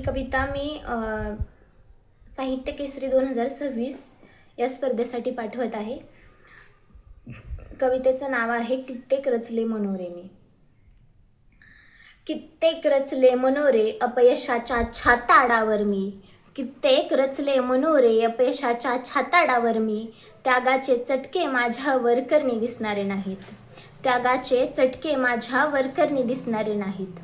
कविता मी साहित्य केसरी 2026 या स्पर्धेसाठी पाठवत आहे. कवितेचं नाव आहे कित्येक रचले मनोरे मी. कित्येक रचले मनोरे अपयशाच्या छाताडावर मी. कित्येक रचले मनोरे अपयशाच्या छाताडावर मी. त्यागाचे चटके माझ्यावर करणी दिसणारे नाहीत. त्यागाचे चटके माझ्यावर करणी दिसणारे नाहीत.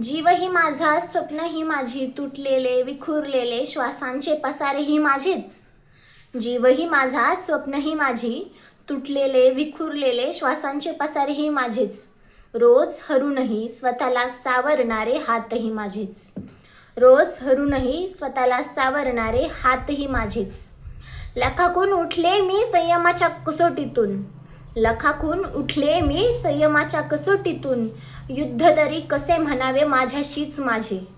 जीवही माझा, स्वप्नही माझी, तुटलेले विखुरलेले श्वासांचे पसारेही माझेच. जीवही माझा, स्वप्नही माझी, तुटलेले विखुरलेले श्वासांचे पसारेही माझेच. रोज हरूनही स्वतःला सावरणारे हातही माझेच. रोज हरूनही स्वतःला सावरणारे हातही माझेच. लखाकून उठले मी संयमाच्या कसोटीतून. लखाकून उठले मी संयमाच्या कसोटीतून. युद्ध तरी कसे म्हणावे माझ्याशीच माझे.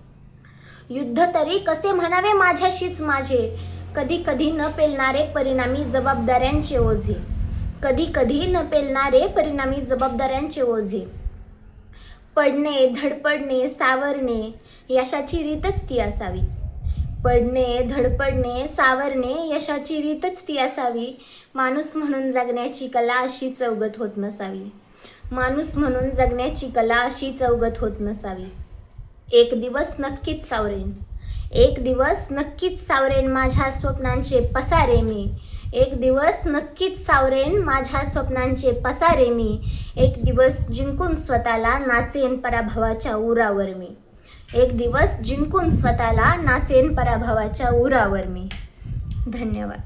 युद्ध तरी कसे म्हणावे माझ्याशीच माझे. कधी कधी न पेलणारे परिणामी जबाबदाऱ्यांचे ओझे. कधी कधी न पेलणारे परिणामी जबाबदाऱ्यांचे ओझे. पडणे, धडपडणे, सावरणे यशाची रीतच ती असावी. पडणे, धडपडणे, सावरणे यशाची रीतच ती असावी. माणूस म्हणून जगण्याची कला अशीच अवगत होत नसावी. माणूस म्हणून जगण्याची कला अशीच अवगत होत नसावी. एक दिवस नक्कीच सावरेन. एक दिवस नक्कीच सावरेन माझ्या स्वप्नांचे पसारे मी. एक दिवस नक्कीच सावरेन माझ्या स्वप्नांचे पसारे मी. एक दिवस जिंकून स्वतःला नाचेन पराभवाच्या उरावर मी. एक दिवस जिंकून स्वतःला नाचेन पराभवाच्या उरावर मी. धन्यवाद.